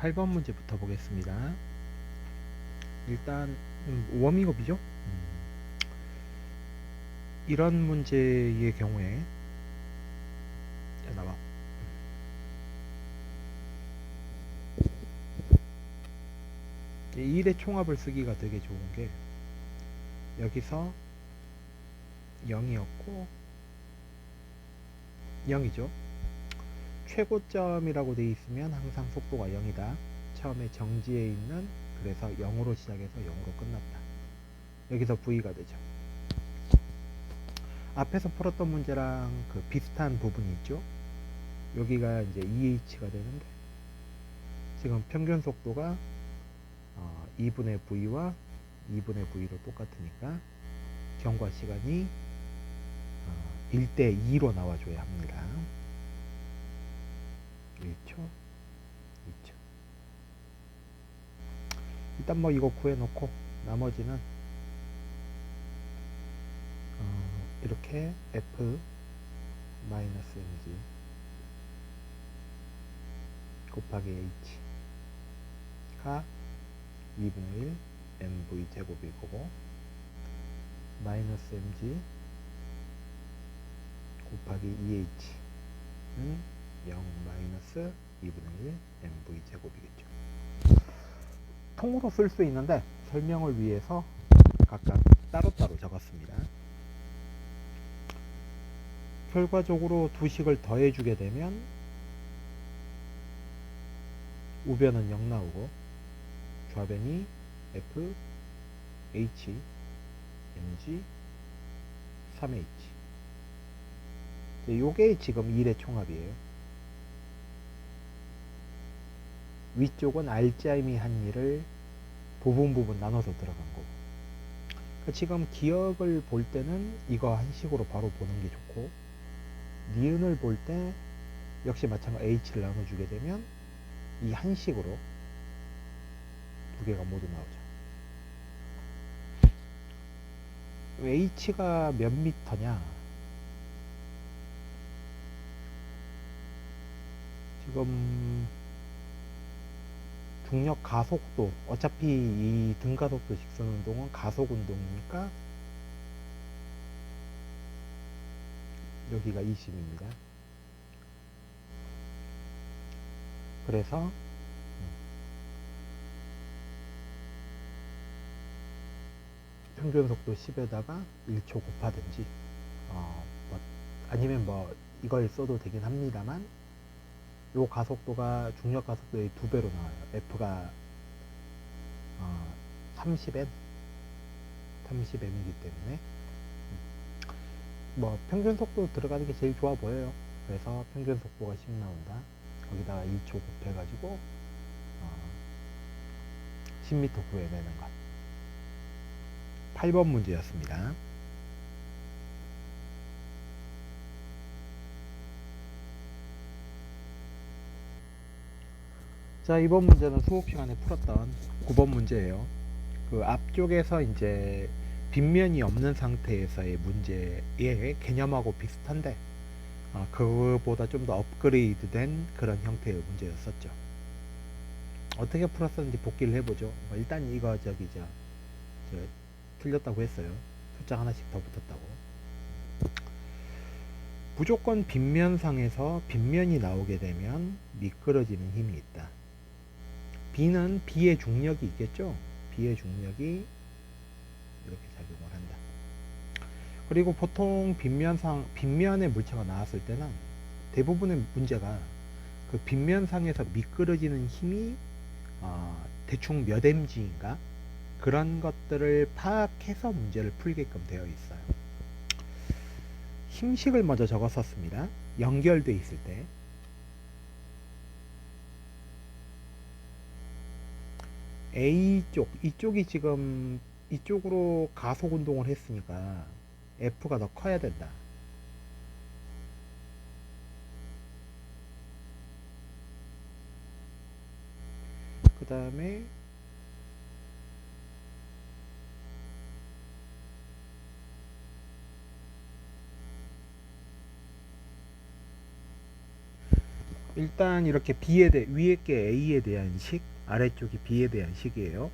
8번 문제부터 보겠습니다. 일단 워밍업이죠. 이런 문제의 경우에 자, 나와. 이 일의 총합을 쓰기가 되게 좋은 게 여기서 0이었고 0이죠. 최고점이라고 되어 있으면 항상 속도가 0이다. 처음에 정지해 있는, 그래서 0으로 시작해서 0으로 끝났다. 여기서 V가 되죠. 앞에서 풀었던 문제랑 그 비슷한 부분이 있죠. 여기가 이제 EH가 되는데 지금 평균 속도가 2분의 V와 2분의 V로 똑같으니까 경과 시간이 1대 2로 나와줘야 합니다. 1초, 2초. 일단 뭐 이거 구해놓고 나머지는 이렇게 F 마이너스 mg 곱하기 h가 2분의 1 mv 제곱일 거고, 마이너스 mg 곱하기 2h는 0 마이너스 2분의 1 mv 제곱이겠죠. 통으로 쓸 수 있는데 설명을 위해서 각각 따로따로 적었습니다. 결과적으로 두 식을 더해주게 되면 우변은 0 나오고 좌변이 f, h, mg, 3h. 요게 지금 1의 총합이에요. 위쪽은 알짜임이 한 일을 부분 나눠서 들어간 거고. 그러니까 지금 기억을 볼 때는 이거 한 식으로 바로 보는 게 좋고, 니은을 볼 때 역시 마찬가지로 h를 나눠주게 되면 이 한 식으로 두 개가 모두 나오죠. h가 몇 미터냐? 지금 중력 가속도, 어차피 이 등가속도 직선 운동은 가속 운동이니까 여기가 20입니다. 그래서 평균 속도 10에다가 1초 곱하든지 아니면 뭐 이걸 써도 되긴 합니다만, 요 가속도가 중력 가속도의 2배로 나와요. F가 30m이기 때문에 뭐 평균 속도 들어가는 게 제일 좋아 보여요. 그래서 평균 속도가 10 나온다. 거기다가 2초 곱해가지고 10m 구해내는 것. 8번 문제였습니다. 자, 이번 문제는 수업 시간에 풀었던 9번 문제예요. 그 앞쪽에서 이제 빗면이 없는 상태에서의 문제의 개념하고 비슷한데 그거보다 좀 더 업그레이드된 그런 형태의 문제였었죠. 어떻게 풀었었는지 복기를 해보죠. 일단 이거 저 틀렸다고 했어요. 숫자 하나씩 더 붙었다고. 무조건 빗면상에서 빗면이 나오게 되면 미끄러지는 힘이 있다. B는 B의 중력이 있겠죠. B의 중력이 이렇게 작용을 한다. 그리고 보통 빗면의 물체가 나왔을 때는 대부분의 문제가 그 빗면상에서 미끄러지는 힘이 대충 몇 mg인가 그런 것들을 파악해서 문제를 풀게끔 되어 있어요. 힘식을 먼저 적었었습니다. 연결돼 있을 때 A쪽, 이쪽이 지금 이쪽으로 가속 운동을 했으니까 F가 더 커야 된다. 그 다음에 일단 이렇게 위에 게 A에 대한 식, 아래쪽이 B에 대한 식이에요.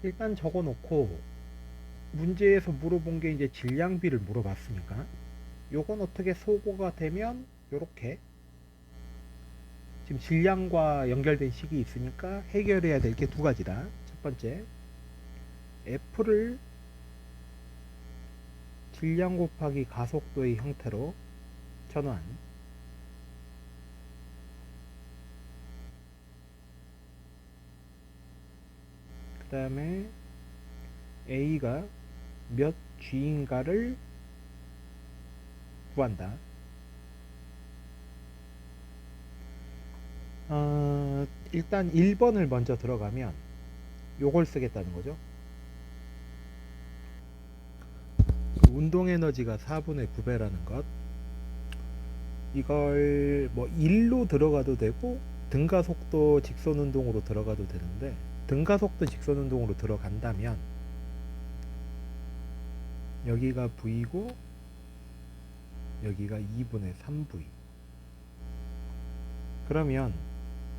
일단 적어 놓고 문제에서 물어본 게 이제 질량비를 물어봤으니까 요건 어떻게 소거가 되면 요렇게 지금 질량과 연결된 식이 있으니까 해결해야 될 게 두 가지다. 첫 번째, F를 질량 곱하기 가속도의 형태로 전환. 그 다음에 A가 몇 G인가를 구한다. 일단 1번을 먼저 들어가면 요걸 쓰겠다는 거죠. 운동 에너지가 4분의 9배라는 것. 이걸 뭐 1로 들어가도 되고 등가속도 직선 운동으로 들어가도 되는데 등가속도 직선 운동으로 들어간다면 여기가 V고 여기가 2분의 3V. 그러면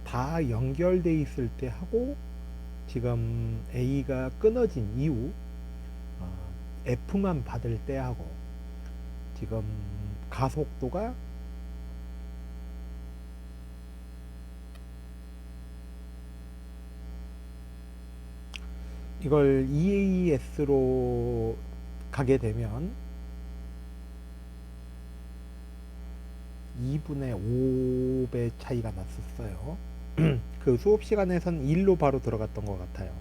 다 연결돼 있을 때 하고 지금 A가 끊어진 이후 F만 받을 때 하고 지금 가속도가 이걸 EAS로 가게 되면 2분의 5배 차이가 났었어요. 그 수업 시간에선 1로 바로 들어갔던 것 같아요.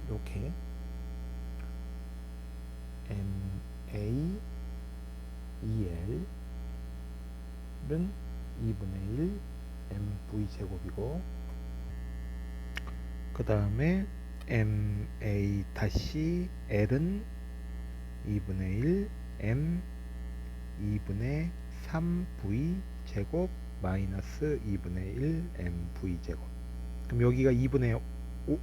이렇게 MA EL은 2분의 1 MV 제곱이고 그 다음에 MA 다시 L은 2분의 1 M 2분의 3V 제곱 마이너스 2분의 1 MV 제곱. 그럼 여기가 2분의 5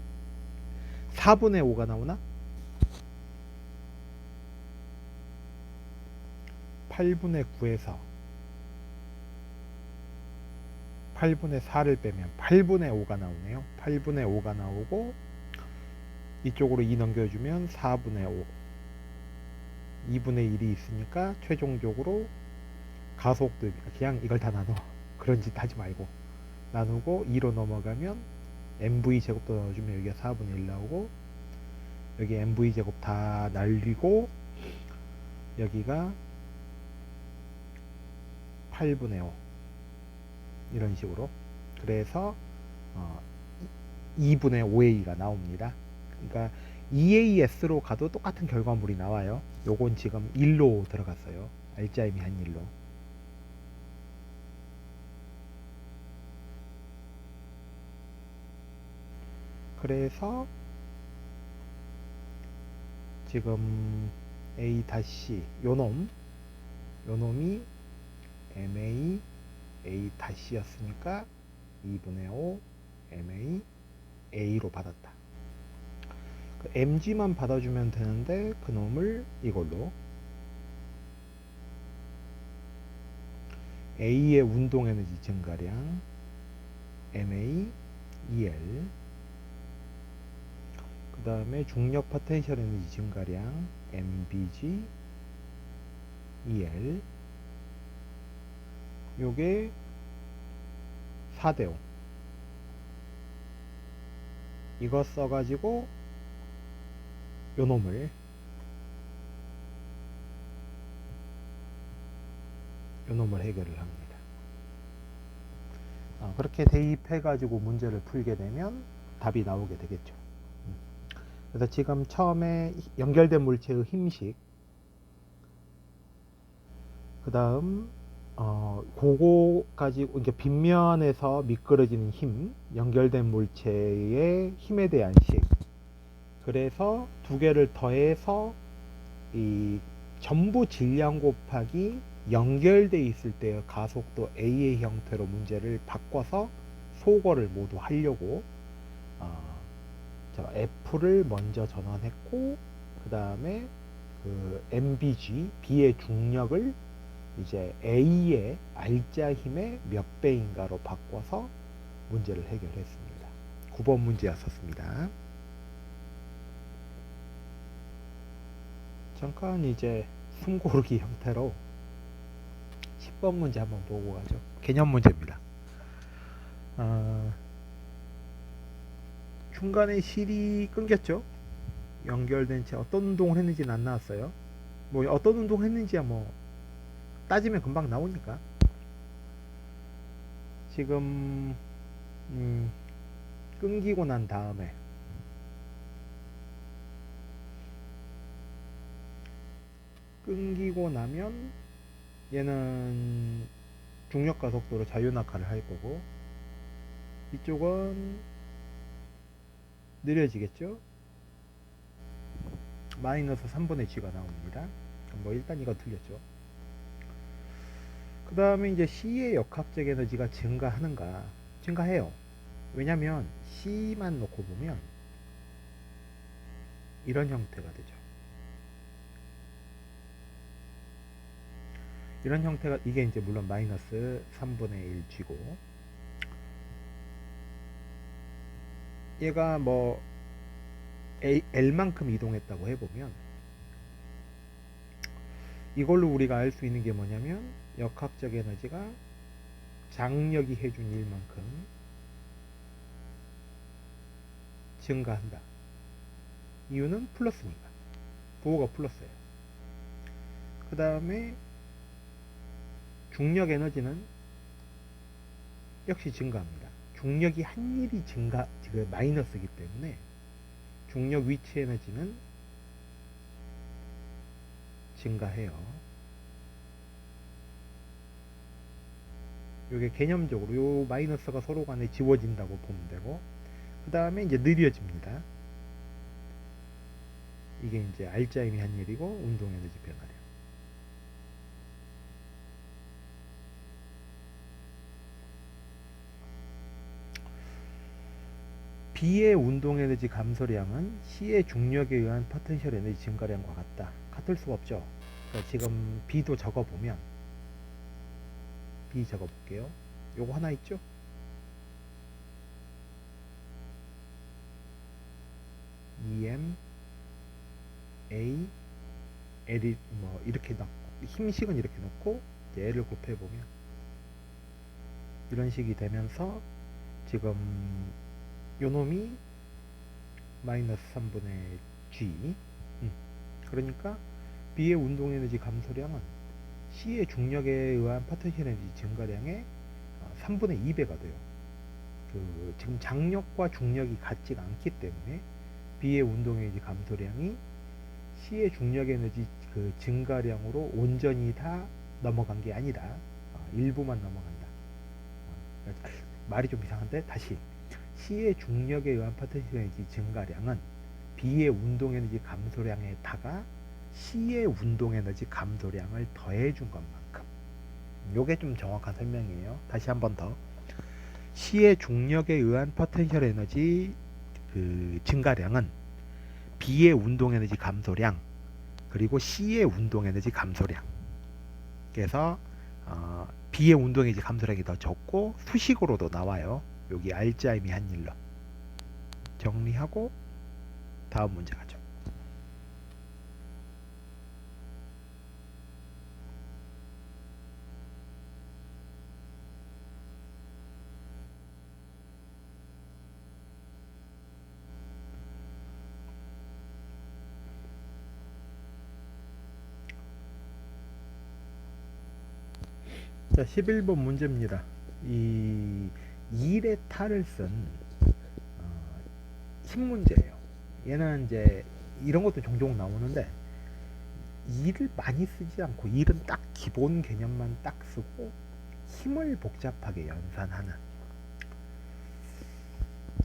4분의 5가 나오나? 8분의 9에서 8분의 4를 빼면 8분의 5가 나오네요. 8분의 5가 나오고 이쪽으로 2 넘겨주면 4분의 5 2분의 1이 있으니까 최종적으로 가속도 그냥 이걸 다 나눠. 그런 짓 하지 말고 나누고 2로 넘어가면 MV 제곱도 넣어주면 여기가 4분의 1 나오고 여기 MV 제곱 다 날리고 여기가 8분의 5 이런 식으로. 그래서 2분의 5A가 나옵니다. 그러니까 EAS로 가도 똑같은 결과물이 나와요. 요건 지금 1로 들어갔어요. 알짜임이 한 1로. 그래서 지금 A 다시 요놈이 MA A 다시였으니까 2분의 5 MA A로 받았다. 그 MG만 받아주면 되는데 그놈을 이걸로 A의 운동 에너지 증가량 MA EL 그 다음에 중력 포텐셜 에너지 증가량 MBG EL 요게 4대5 이거 써가지고 요놈을 해결을 합니다. 그렇게 대입해 가지고 문제를 풀게 되면 답이 나오게 되겠죠. 그래서 지금 처음에 연결된 물체의 힘식 그 다음 그거까지 이제 빗면에서 미끄러지는 힘, 연결된 물체의 힘에 대한 식. 그래서 두 개를 더해서 이 전부 질량 곱하기 연결돼 있을 때의 가속도 A의 형태로 문제를 바꿔서 소거를 모두 하려고 F를 먼저 전환했고 그 다음에 그 MBG B의 중력을 이제 A의 R자 힘의 몇 배인가로 바꿔서 문제를 해결했습니다. 9번 문제였었습니다. 잠깐 이제 숨고르기 형태로 10번 문제 한번 보고 가죠. 개념 문제입니다. 중간에 실이 끊겼죠. 연결된 채 어떤 운동을 했는지는 안 나왔어요. 뭐 어떤 운동을 했는지야 뭐 따지면 금방 나오니까. 지금 끊기고 난 다음에 끊기고 나면 얘는 중력 가속도로 자유낙하를 할 거고 이쪽은 느려지겠죠. 마이너스 3분의 g가 나옵니다. 뭐 일단 이거 틀렸죠. 그 다음에 이제 C의 역학적 에너지가 증가하는가? 증가해요. 왜냐면 C만 놓고 보면 이런 형태가 되죠. 이런 형태가, 이게 이제 물론 마이너스 3분의 1 g고, 얘가 뭐 L만큼 이동했다고 해보면 이걸로 우리가 알 수 있는 게 뭐냐면 역학적 에너지가 장력이 해준 일만큼 증가한다. 이유는 플러스니까. 부호가 플러스예요. 그 다음에 중력 에너지는 역시 증가합니다. 중력이 한 일이 마이너스이기 때문에 중력 위치 에너지는 증가해요. 이게 개념적으로 요 마이너스가 서로 간에 지워진다고 보면 되고, 그 다음에 이제 느려집니다. 이게 이제 R자 힘이 한 일이고 운동 에너지 변화량. B의 운동 에너지 감소량은 C의 중력에 의한 포텐셜 에너지 증가량과 같다. 같을 수가 없죠. 그러니까 지금 B도 적어보면, B 적어볼게요. 요거 하나 있죠? EM, A, L이 뭐 이렇게 넣고, 힘식은 이렇게 넣고, L을 곱해보면 이런 식이 되면서 지금 요놈이 마이너스 3분의 G. 그러니까 B의 운동 에너지 감소량은 C의 중력에 의한 포텐셜 에너지 증가량의 3분의 2배가 돼요. 지금 장력과 중력이 같지가 않기 때문에 B의 운동 에너지 감소량이 C의 중력 에너지 증가량으로 온전히 다 넘어간 게 아니라 일부만 넘어간다. 말이 좀 이상한데 다시. C의 중력에 의한 포텐셜 에너지 증가량은 B의 운동 에너지 감소량에다가 C의 운동 에너지 감소량을 더해준 것만큼. 요게 좀 정확한 설명이에요. 다시 한 번 더. C의 중력에 의한 포텐셜 에너지 증가량은 B의 운동 에너지 감소량 그리고 C의 운동 에너지 감소량. 그래서 B의 운동 에너지 감소량이 더 적고 수식으로도 나와요. 여기 R자 힘이 한 일로 정리하고 다음 문제 가죠. 자, 11번 문제입니다. 이 1의 탈을 쓴 힘문제예요. 얘는 이제 이런 것도 종종 나오는데 2를 많이 쓰지 않고 1은 딱 기본 개념만 딱 쓰고 힘을 복잡하게 연산하는.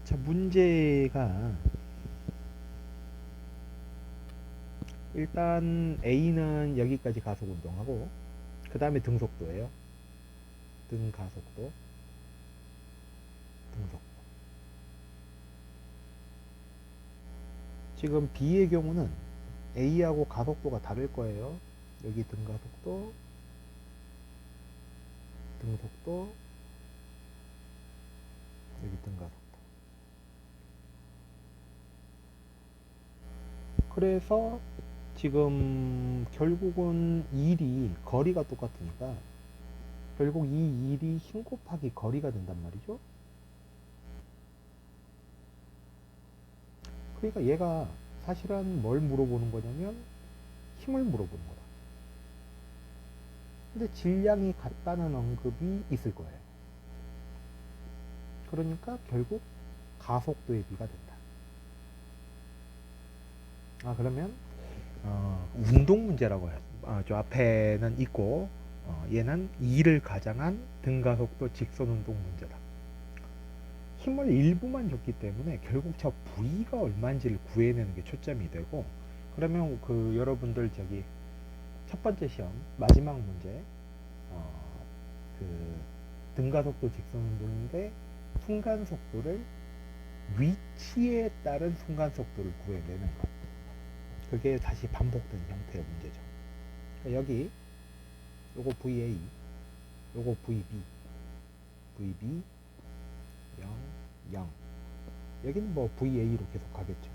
자, 문제가 일단 A는 여기까지 가속 운동하고 그 다음에 등속도예요. 등가속도, 등속도. 지금 B의 경우는 A하고 가속도가 다를 거예요. 여기 등가속도, 등속도, 여기 등가속도. 그래서 지금 결국은 일이 거리가 똑같으니까 결국 이 일이 힘 곱하기 거리가 된단 말이죠. 그러니까 얘가 사실은 뭘 물어보는 거냐면 힘을 물어보는 거다. 근데 질량이 같다는 언급이 있을 거예요. 그러니까 결국 가속도의 비가 된다. 그러면 운동 문제라고 해요. 저 앞에는 있고 얘는 2를 가장한 등가속도 직선운동 문제다. 힘을 일부만 줬기 때문에 결국 저 V가 얼마인지를 구해내는 게 초점이 되고, 그러면 그 여러분들 저기 첫 번째 시험 마지막 문제 그 등가속도 직선운동인데 순간속도를 위치에 따른 순간속도를 구해내는 것, 그게 다시 반복된 형태의 문제죠. 그러니까 여기 요거 VA, 요거 VB, VB 0, 0. 여기는 뭐 VA로 계속 가겠죠.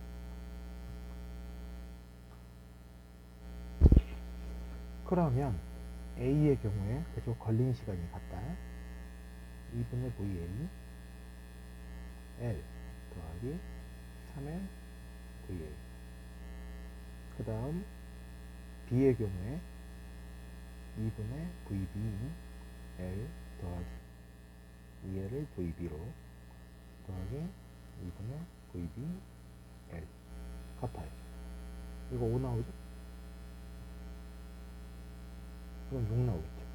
그러면 A의 경우에 그쪽 걸린 시간이 같다. 2분의 VA L 더하기 3L VA. 그 다음 B의 경우에 2분의 VB L 더하기 2L을 VB로 더하기 2분의 VB L 같아요. 이거 5 나오죠? 그럼 6 나오겠죠.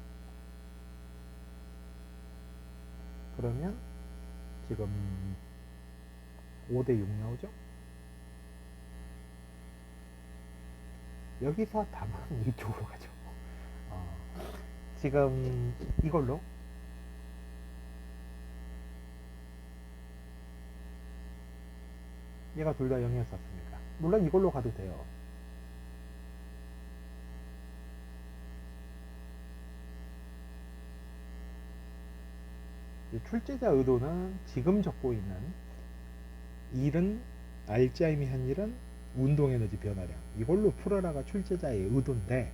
그러면 지금 5대 6 나오죠? 여기서 답은 이쪽으로 가죠. 지금 이걸로 얘가 둘 다 0이었습니다. 물론 이걸로 가도 돼요. 출제자 의도는 지금 적고 있는 일은 알츠하이머 한 일은 운동에너지 변화량, 이걸로 풀어라가 출제자의 의도인데,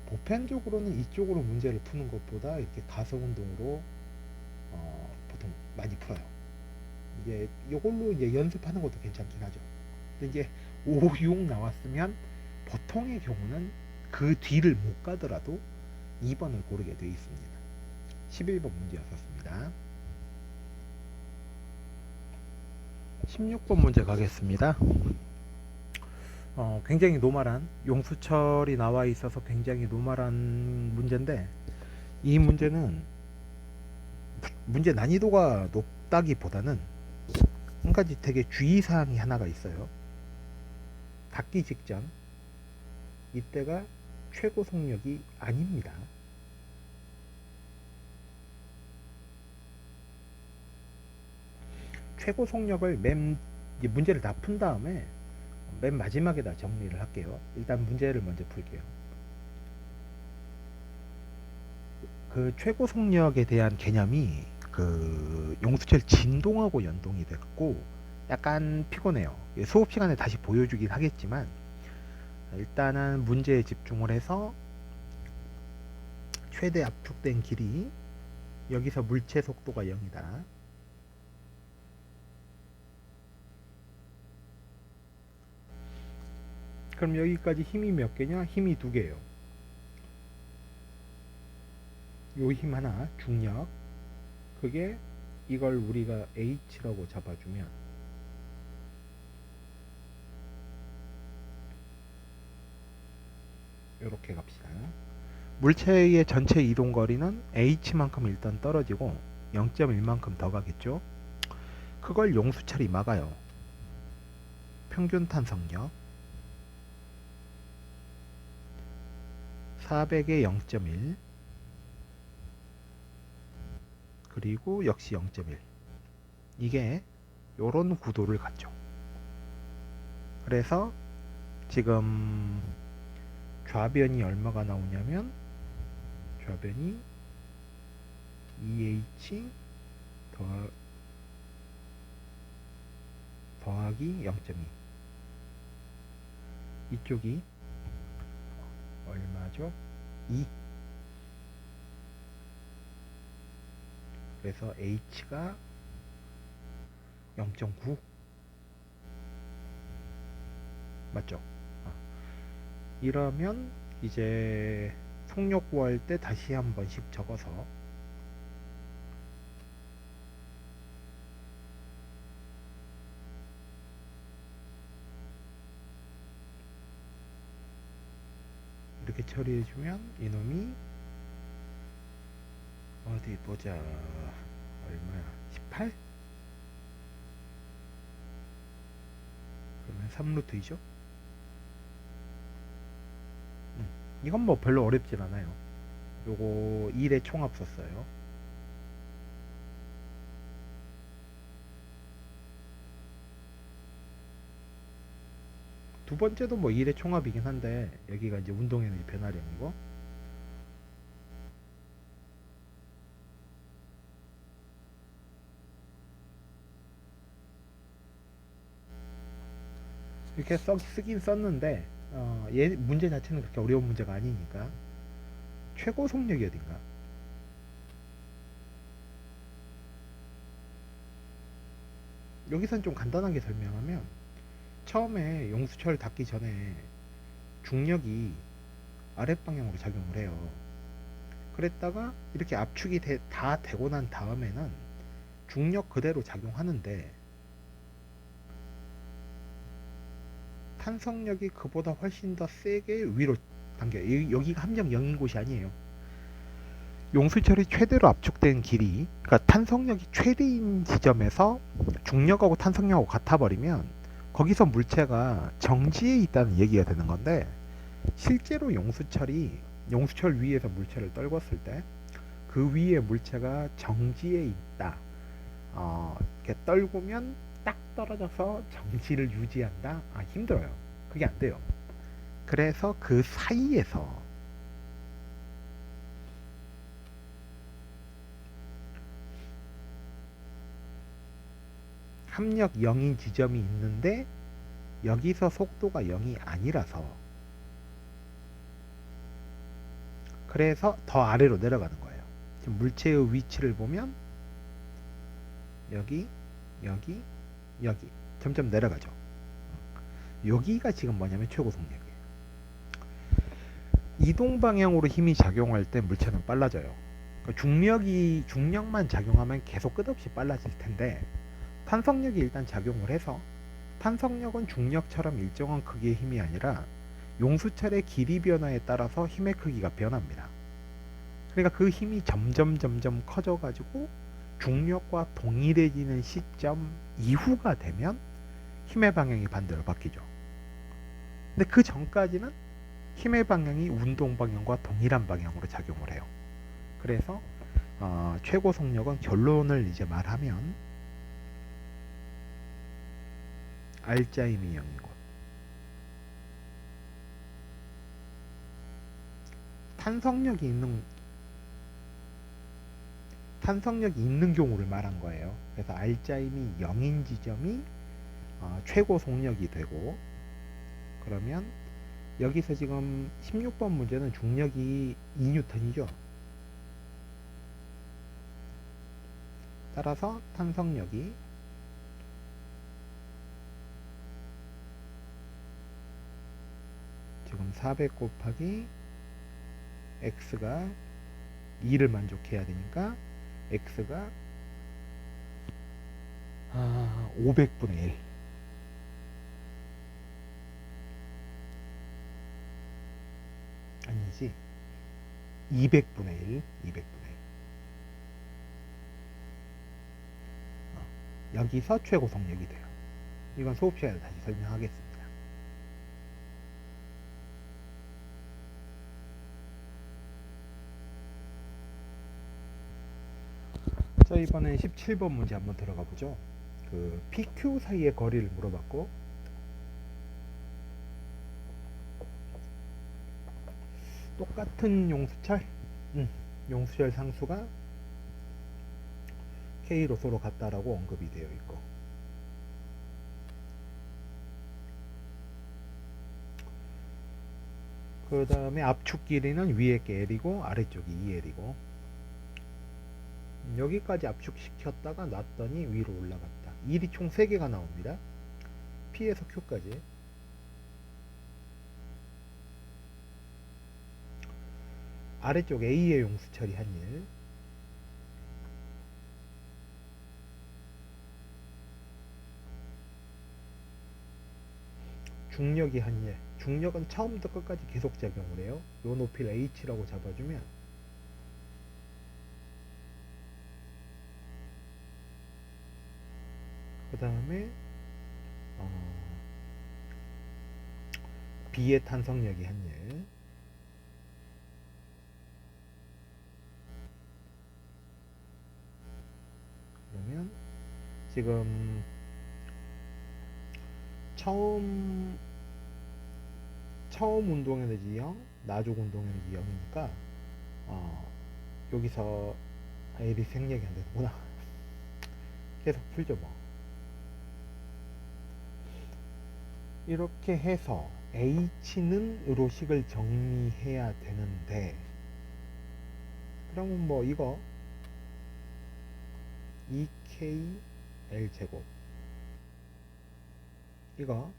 보편적으로는 이쪽으로 문제를 푸는 것보다 이렇게 가속운동으로 보통 많이 풀어요. 이제 이걸로 이제 연습하는 것도 괜찮긴 하죠. 근데 이제 5, 6 나왔으면 보통의 경우는 그 뒤를 못 가더라도 2번을 고르게 되어 있습니다. 11번 문제였습니다. 16번 문제 가겠습니다. 굉장히 노멀한 용수철이 나와 있어서 굉장히 노멀한 문제인데, 이 문제는 문제 난이도가 높다기보다는 한 가지 되게 주의사항이 하나가 있어요. 닿기 직전 이때가 최고 속력이 아닙니다. 최고 속력을 문제를 다 푼 다음에 맨 마지막에다 정리를 할게요. 일단 문제를 먼저 풀게요. 그 최고 속력에 대한 개념이 그 용수철 진동하고 연동이 됐고 약간 피곤해요. 수업 시간에 다시 보여주긴 하겠지만 일단은 문제에 집중을 해서 최대 압축된 길이, 여기서 물체 속도가 0이다. 그럼 여기까지 힘이 몇 개냐? 힘이 2개예요. 요 힘 하나, 중력. 그게 이걸 우리가 H라고 잡아주면 이렇게 갑시다. 물체의 전체 이동거리는 H만큼 일단 떨어지고 0.1만큼 더 가겠죠. 그걸 용수철이 막아요. 평균 탄성력 400에 0.1, 그리고 역시 0.1. 이게 요런 구도를 갖죠. 그래서 지금 좌변이 얼마가 나오냐면 좌변이 2H 더하기 0.2 이쪽이 얼마죠? 2. 그래서 H가 0.9 맞죠? 이러면 이제 속력 구할 때 다시 한 번씩 적어서 이렇게 처리해주면 이놈이 어디 보자 얼마야 18? 그러면 3루트이죠? 이건 뭐 별로 어렵진 않아요. 요거 1의 총합 썼어요. 두 번째도 뭐 1의 총합이긴 한데 여기가 이제 운동에는 변화량이고 이렇게 쓰긴 썼는데 얘 문제 자체는 그렇게 어려운 문제가 아니니까 최고 속력이 어딘가 여기선 좀 간단하게 설명하면 처음에 용수철 닿기 전에 중력이 아랫방향으로 작용을 해요. 그랬다가 이렇게 압축이 다 되고 난 다음에는 중력 그대로 작용하는데 탄성력이 그보다 훨씬 더 세게 위로 당겨요. 여기가 함정 0인 곳이 아니에요. 용수철이 최대로 압축된 길이, 그러니까 탄성력이 최대인 지점에서 중력하고 탄성력하고 같아버리면 거기서 물체가 정지에 있다는 얘기가 되는 건데, 실제로 용수철 위에서 물체를 떨궜을 때 그 위에 물체가 정지에 있다. 이렇게 떨구면 딱 떨어져서 정지를 유지한다. 힘들어요. 그게 안 돼요. 그래서 그 사이에서 합력 0인 지점이 있는데 여기서 속도가 0이 아니라서 그래서 더 아래로 내려가는 거예요. 지금 물체의 위치를 보면 여기 점점 내려가죠. 여기가 지금 뭐냐면 최고 속력이에요. 이동 방향으로 힘이 작용할 때 물체는 빨라져요. 그러니까 중력만 작용하면 계속 끝없이 빨라질 텐데 탄성력이 일단 작용을 해서 탄성력은 중력처럼 일정한 크기의 힘이 아니라 용수철의 길이 변화에 따라서 힘의 크기가 변합니다. 그러니까 그 힘이 점점 커져 가지고 중력과 동일해지는 시점 이후가 되면 힘의 방향이 반대로 바뀌죠. 근데 그 전까지는 힘의 방향이 운동 방향과 동일한 방향으로 작용을 해요. 그래서 최고 속력은 결론을 이제 말하면 R자임이 0이고 탄성력이 있는 경우를 말한 거예요. 그래서 R자임이 0인 지점이 최고 속력이 되고, 그러면 여기서 지금 16번 문제는 중력이 2N이죠. 따라서 탄성력이 지금 400 곱하기 x가 2를 만족해야 되니까 x가 500분의 1 아니지 200분의 1 여기서 최고 속력이 돼요. 이건 수업 시간에 다시 설명하겠습니다. 자, 이번엔 17번 문제 한번 들어가 보죠. 그 PQ 사이의 거리를 물어봤고, 똑같은 용수철 상수가 K로 서로 같다라고 언급이 되어 있고, 그 다음에 압축 길이는 위에 게 L이고 아래쪽이 2L이고, 여기까지 압축시켰다가 놨더니 위로 올라갔다. 일이 총 3개가 나옵니다. P에서 Q까지. 아래쪽 A의 용수 처리한 일, 중력이 한 일. 중력은 처음부터 끝까지 계속 작용을 해요. 요 높이를 H라고 잡아주면 그 다음에 B의 탄성력이 한 일, 그러면 지금 처음 운동 에너지 0, 나중 운동 에너지 0이니까 여기서 L이 생략이 안 되는구나. 계속 풀죠 뭐. 이렇게 해서 H는 으로식을 정리해야 되는데, 그러면 뭐 이거 2KL 제곱, 이거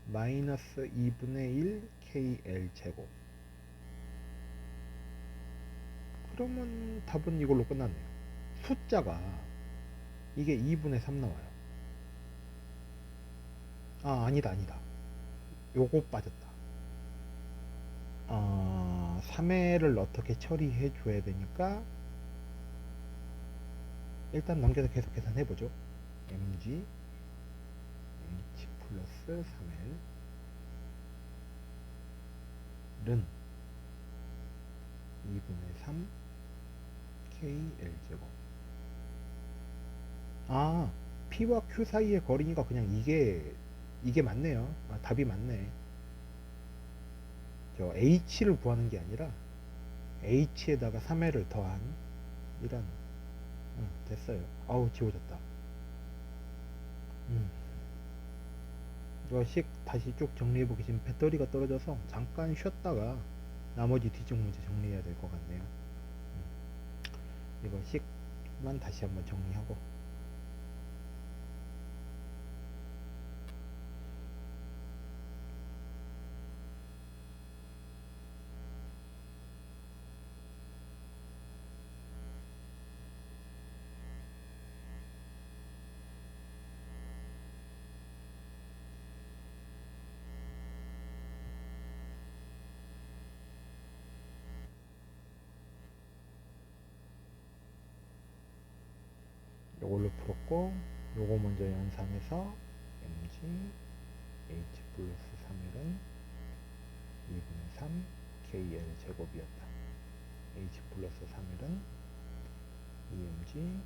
마이너스 2분의 1 KL 제곱, 그러면 답은 이걸로 끝났네요. 숫자가 이게 2분의 3 나와요. 아니다. 요거 빠졌다. 3회를 어떻게 처리해 줘야 되니까 일단 넘겨서 계속 계산해 보죠. mg h 플러스 3L은 2분의 3 KL 제곱. P와 Q 사이의 거리니까 그냥 이게 맞네요. 답이 맞네. 저 H를 구하는 게 아니라 H에다가 3L을 더한 이런. 됐어요. 지워졌다. 이거 다시 쭉 정리해보기. 지금 배터리가 떨어져서 잠깐 쉬었다가 나머지 뒤쪽 문제 정리해야 될 것 같네요. 이거 식만 다시 한번 정리하고, 요걸로 풀었고, 요거 먼저 연산해서 mg h 플러스 3L은 2분의 3 KL 제곱이었다. h 플러스 3L은 2mg